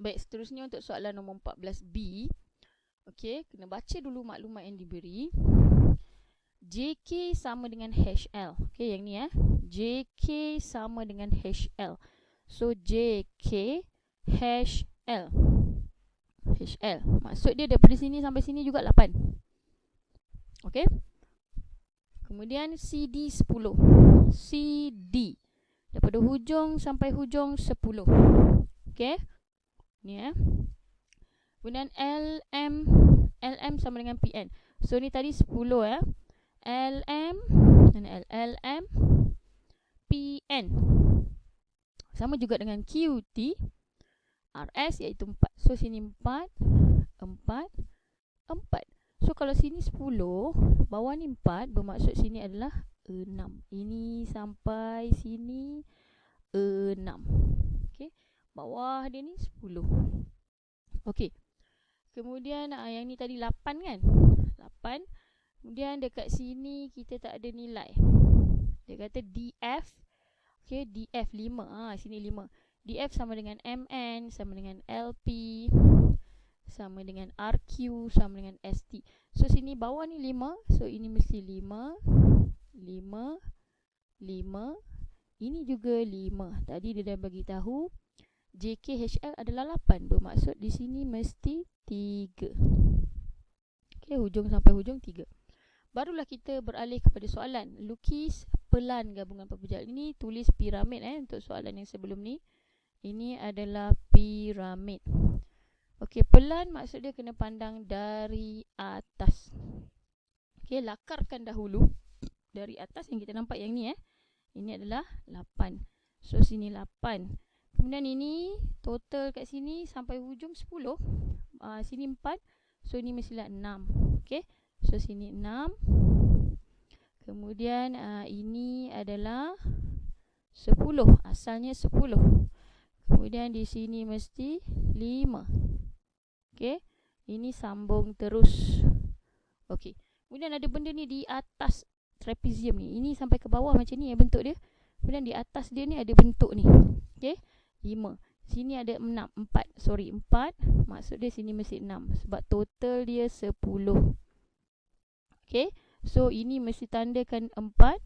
Baik, seterusnya untuk soalan nombor 14B. Okey, kena baca dulu maklumat yang diberi. JK sama dengan HL. Okey, yang ni JK sama dengan HL. So JK HL. HL. Maksud dia daripada sini sampai sini juga 8. Okey. Kemudian CD 10. CD daripada hujung sampai hujung 10. Okey. Ni Kemudian LM sama dengan PN. So ni tadi 10 LM dan LM PN. Sama juga dengan QT RS iaitu 4. So sini 4 4 4. So kalau sini 10, bawah ni 4, bermaksud sini adalah 6. Ini sampai sini 6. Okey. Bawah dia ni 10. Okey. Kemudian yang ni tadi 8 kan? 8. Kemudian dekat sini kita tak ada nilai. Dia kata DF. Okey, DF 5. Sini 5. DF sama dengan MN, sama dengan LP, sama dengan RQ, sama dengan ST. So sini bawah ni 5. So ini mesti 5 5 5. Ini juga 5. Tadi dia dah bagi tahu JKHL adalah 8. Bermaksud di sini mesti 3. Okey, hujung sampai hujung 3. Barulah kita beralih kepada soalan. Lukis pelan gabungan perpujaan. Ini tulis piramid untuk soalan yang sebelum ni. Ini adalah piramid. Okey, pelan maksud dia kena pandang dari atas. Okey, lakarkan dahulu dari atas yang kita nampak yang ni Ini adalah 8. So sini 8. Kemudian ini total kat sini sampai hujung 10. Sini 4. So ini mestilah 6. Okey. So sini 6. Kemudian ini adalah 10. Asalnya 10. Kemudian di sini mesti 5. Okey. Ini sambung terus. Okey. Kemudian ada benda ni di atas trapezium ni. Ini sampai ke bawah macam ni bentuk dia. Kemudian di atas dia ni ada bentuk ni. Okey. 5. Sini ada 6. 4. Sorry, 4. Maksud dia sini mesti 6. Sebab total dia 10. Okey. So ini mesti tandakan 4.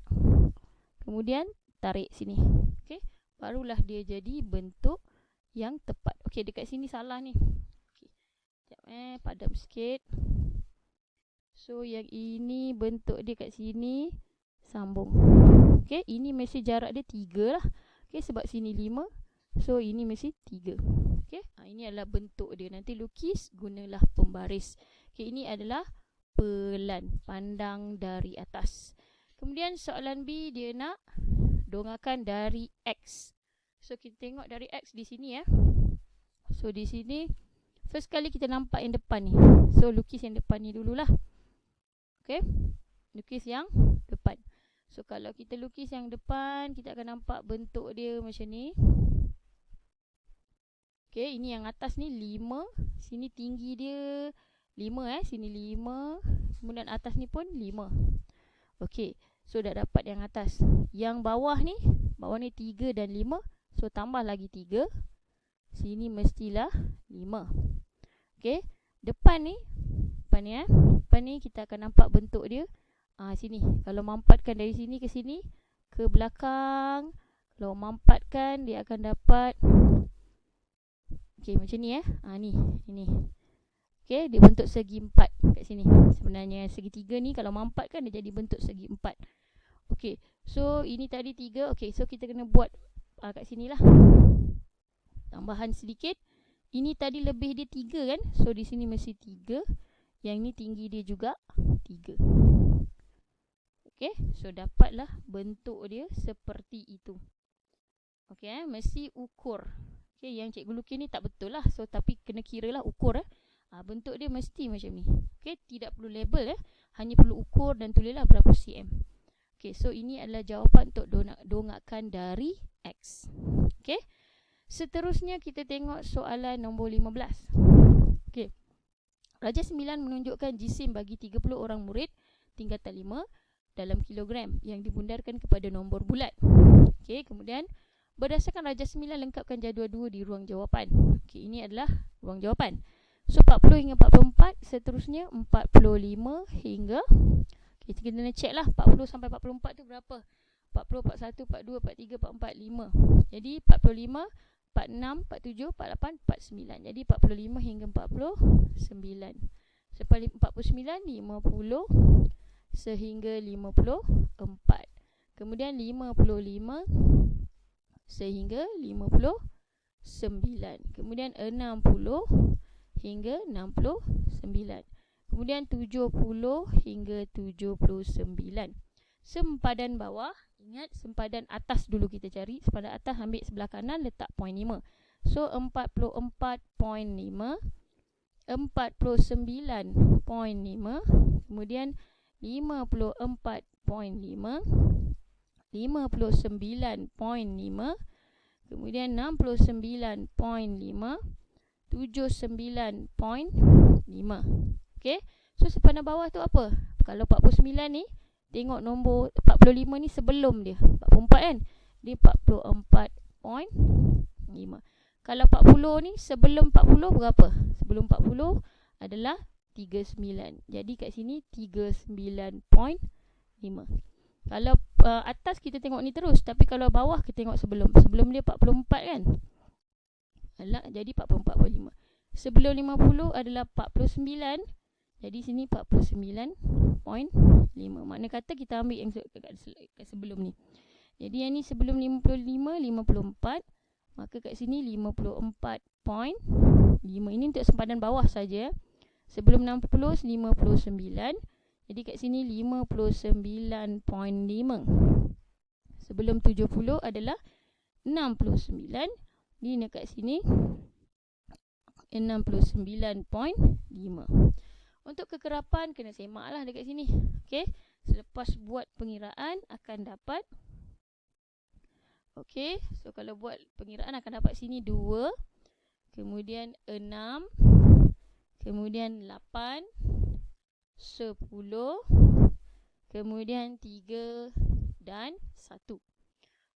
Kemudian tarik sini. Okey. Barulah dia jadi bentuk yang tepat. Okey, dekat sini salah ni. Okey. Sekejap padam sikit. So yang ini bentuk dia kat sini sambung. Okey, ini mesti jarak dia 3 lah. Okey, sebab sini 5. So ini mesti 3. Okey, ini adalah bentuk dia. Nanti lukis gunalah pembaris. Okey, ini adalah pelan, pandang dari atas. Kemudian soalan B dia nak dongakkan dari X. So kita tengok dari X di sini So di sini first kali kita nampak yang depan ni. So lukis yang depan ni dululah. Okey. Lukis yang depan. So kalau kita lukis yang depan, kita akan nampak bentuk dia macam ni. Okey, ini yang atas ni 5. Sini tinggi dia 5 sini 5. Kemudian atas ni pun 5. Okey. So dah dapat yang atas. Yang bawah ni 3 dan 5. So tambah lagi 3. Sini mestilah 5. Okey. Depan ni kita akan nampak bentuk dia. Sini. Kalau mampatkan dari sini ke sini, ke belakang. Kalau mampatkan dia akan dapat okey macam ni ni. Ini. Okey, dia bentuk segi 4 kat sini. Sebenarnya segi 3 ni kalau mampatkan dia jadi bentuk segi 4. Okey, so ini tadi 3. Okey, so kita kena buat kat sini lah. Tambahan sedikit. Ini tadi lebih dia 3 kan? So di sini mesti 3. Yang ni tinggi dia juga 3. Okey, so dapatlah bentuk dia seperti itu. Okey, mesti ukur. Okey, yang cikgu lukis ni tak betul lah. So tapi kena kira lah ukur bentuk dia mesti macam ni. Okey, tidak perlu label hanya perlu ukur dan tulislah berapa cm. Okey, so ini adalah jawapan untuk dongakkan dari X. Okey. Seterusnya kita tengok soalan nombor 15. Okey. Raja 9 menunjukkan jisim bagi 30 orang murid tingkatan 5 dalam kilogram yang dibundarkan kepada nombor bulat. Okey, kemudian Berdasarkan darjah 9, lengkapkan jadual 2 di ruang jawapan. Okey, ini adalah ruang jawapan. So 40 hingga 44, seterusnya 45 hingga, kita kena check lah 40 sampai 44 tu berapa. 40, 41, 42, 43, 44, 5. Jadi 45, 46, 47, 48, 49. Jadi 45 hingga 49. Selepas 49, 50 sehingga 54. Kemudian 55 sehingga 59. Kemudian 60 hingga 69. Kemudian 70 hingga 79. Sempadan bawah, ingat sempadan atas dulu kita cari. Sempadan atas ambil sebelah kanan, letak poin 5. So 44.5, 49.5, kemudian 54.5, 59.5, kemudian 69.5, 79.5. Okey. So sempadan bawah tu apa? Kalau 49 ni, tengok nombor 45 ni sebelum dia. 44 kan? Dia 44.5. Kalau 40 ni sebelum 40 berapa? Sebelum 40 adalah 39. Jadi kat sini 39.5. Kalau atas kita tengok ni terus, tapi kalau bawah kita tengok sebelum. Sebelum dia 44 kan? Jadi 44.5. Sebelum 50 adalah 49. Jadi sini 49.5. Makna kata kita ambil yang kat sebelum ni. Jadi yang ni sebelum 55, 54. Maka kat sini 54.5. Ini untuk sempadan bawah saja. Sebelum 60, 59. Jadi kat sini 59.5. Sebelum 70 adalah 69. Ini dekat sini 69.5. Untuk kekerapan kena semak lah dekat sini. Okey. Selepas buat pengiraan akan dapat. Okey. So kalau buat pengiraan akan dapat sini 2. Kemudian 6. Kemudian 8. 10. Kemudian 3 dan 1.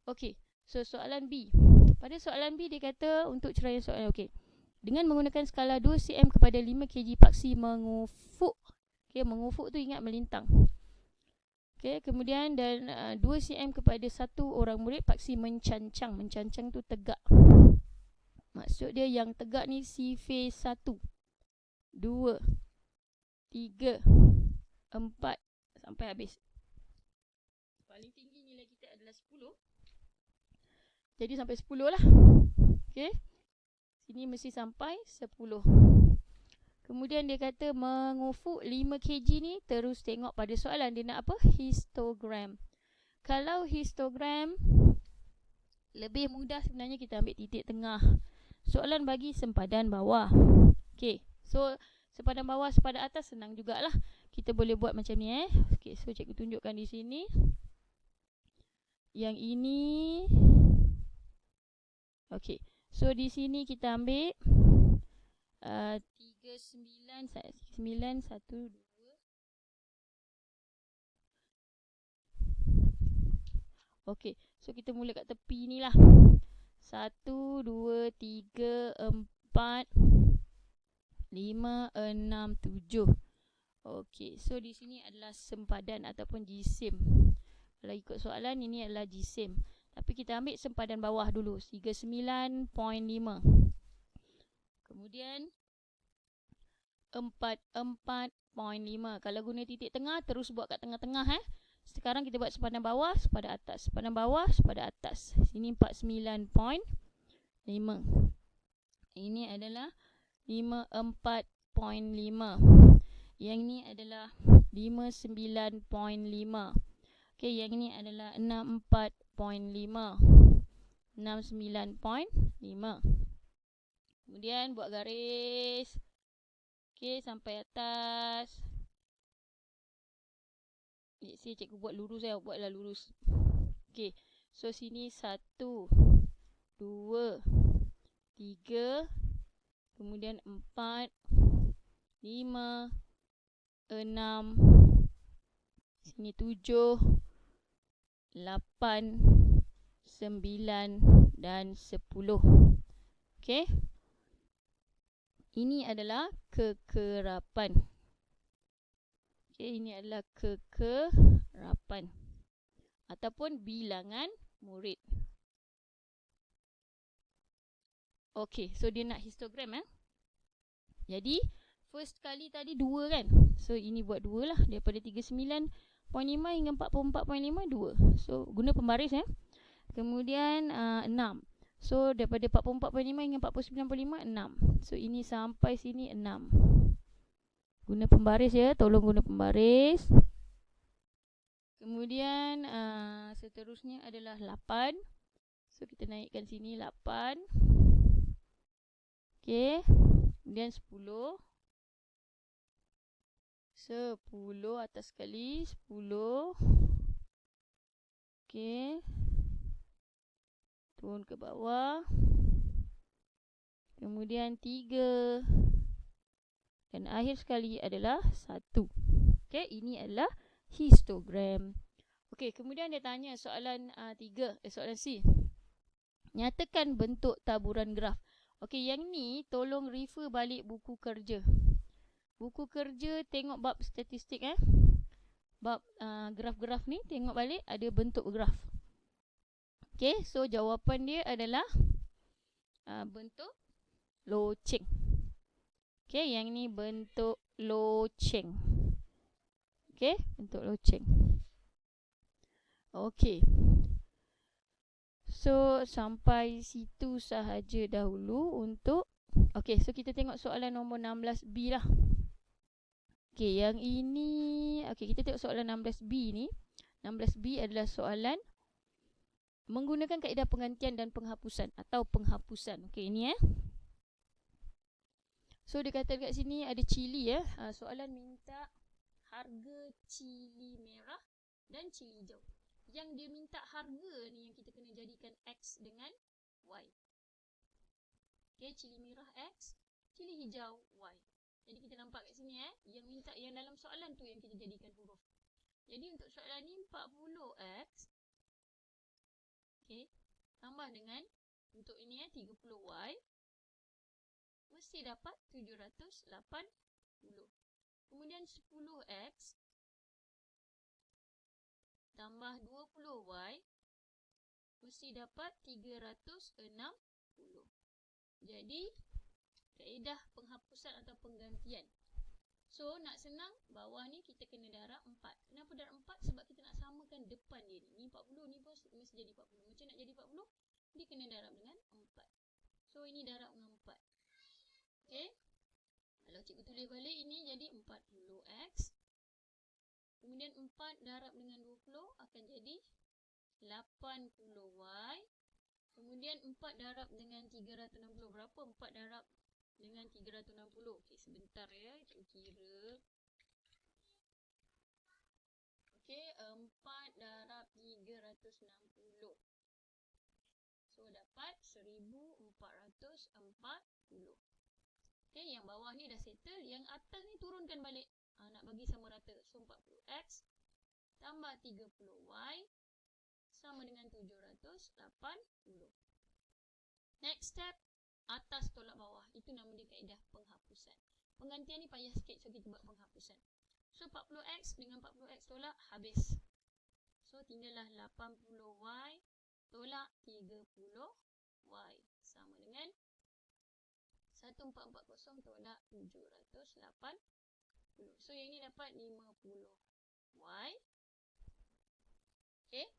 Okey. So soalan B. Pada soalan B dia kata untuk ceraian soalan. Okey. Dengan menggunakan skala 2 cm kepada 5 kg paksi mengufuk. Okey, mengufuk tu ingat melintang. Okey, kemudian dan 2 cm kepada 1 orang murid paksi mencancang. Mencancang tu tegak. Maksud dia yang tegak ni CV 1, 2, 3, 4 sampai habis. Paling tinggi nilai kita adalah 10. Jadi sampai 10 lah. Okey. Sini mesti sampai 10. Kemudian dia kata mengufuk 5 kg ni, terus tengok pada soalan dia nak apa? Histogram. Kalau histogram lebih mudah sebenarnya kita ambil titik tengah. Soalan bagi sempadan bawah. Okey. So sempadan bawah, sempadan atas senang jugalah. Kita boleh buat macam ni Okey, so cikgu tunjukkan di sini. Yang ini. Okey. So di sini kita ambil 39 1 2. Okey. So kita mula kat tepi ni lah. 1 2 3 4 5 6 7. Okey. So di sini adalah sempadan ataupun jisim. Kalau ikut soalan ini adalah jisim. Tapi kita ambil sempadan bawah dulu, 39.5. Kemudian 44.5. Kalau guna titik tengah, terus buat kat tengah-tengah Sekarang kita buat sempadan bawah, sempadan atas. Sempadan bawah, sempadan atas. Sini 49.5. Ini adalah 54.5. Yang ni adalah 59.5. Okey, yang ni adalah 64.5. 69.5. Kemudian buat garis. Okey, sampai atas. Cikgu buat lurus buatlah lurus. Okey, so sini 1 2 3, kemudian 4 5 6, sini 7 8 9 dan 10. Okey. Ini adalah kekerapan. Okey, ini adalah kekerapan ataupun bilangan murid. Okey, so dia nak histogram Jadi first kali tadi 2 kan. So ini buat 2 lah, daripada 39.5 hingga 44.5 2. So guna pembaris Kemudian 6. So daripada 44.5 hingga 49.5 6. So ini sampai sini 6. Guna pembaris tolong guna pembaris. Kemudian seterusnya adalah 8. So kita naikkan sini 8. Okey. Kemudian 10. 10 atas sekali 10. Okey. Turun ke bawah. Kemudian 3. Dan akhir sekali adalah 1. Okey, ini adalah histogram. Okey, kemudian dia tanya soalan 3, soalan C. Nyatakan bentuk taburan graf. Okey, yang ni tolong refer balik buku kerja. Buku kerja tengok bab statistik Bab graf-graf ni tengok balik ada bentuk graf. Okey, so jawapan dia adalah bentuk loceng. Okey, yang ni bentuk loceng. Okey, bentuk loceng. Okey. So sampai situ sahaja dahulu untuk okey, so kita tengok soalan nombor 16B lah. Okey, yang ini okey, kita tengok soalan 16B ni. 16B adalah soalan menggunakan kaedah penggantian dan penghapusan atau penghapusan. Okey, ini So dia kata dekat sini ada cili soalan minta harga cili merah dan cili hijau. Yang dia minta harga ni yang kita kena jadikan X dengan Y. Okey, cili merah X, cili hijau Y. Jadi kita nampak kat sini yang minta yang dalam soalan tu yang kita jadikan huruf. Jadi untuk soalan ni 40X. Okey, tambah dengan untuk ini 30Y mesti dapat 780. Kemudian 10X tambah 20Y mesti dapat 360. Jadi kaedah penghapusan atau penggantian. So nak senang, bawah ni kita kena darab 4. Kenapa darab 4? Sebab kita nak samakan depan dia ni. Ni 40, ni pun mesti jadi 40. Macam nak jadi 40, dia kena darab dengan 4. So ini darab dengan 4. Okey. Kalau cikgu tulis balik, ini jadi 40X. Kemudian 4 darab dengan 20 akan jadi 80Y. Kemudian 4 darab dengan 360. Berapa 4 darab dengan 360? Okey, sebentar cikgu kira. Okey, 4 darab 360. So dapat 1440. Okey, yang bawah ni dah settle, yang atas ni turunkan balik. Nak bagi sama rata. So 40X tambah 30Y sama dengan 780. Next step, atas tolak bawah. Itu nama dia kaedah penghapusan. Penggantian ni payah sikit, so kita buat penghapusan. So 40X dengan 40X tolak, habis. So tinggallah 80Y tolak 30Y sama dengan 1440 tolak 780. So yang ni dapat 50Y. Okey.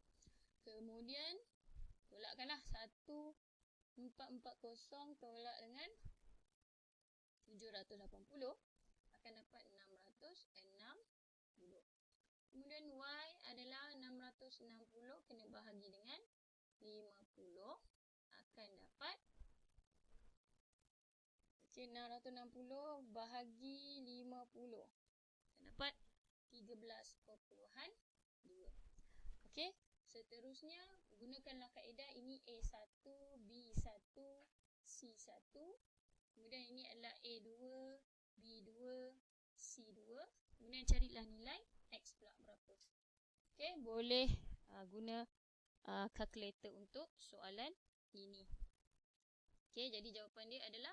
Kemudian tolakkanlah 1440 tolak dengan 780 akan dapat 660. Kemudian Y adalah 660 kena bahagi dengan 50 akan dapat 660 bahagi 50 akan dapat 13.2. Okey, seterusnya gunakanlah kaedah ini A1, B1, C1. Kemudian ini adalah A2, B2, C2. Kemudian carilah nilai X pula berapa. Okey, boleh guna kalkulator untuk soalan ini. Okey, jadi jawapan dia adalah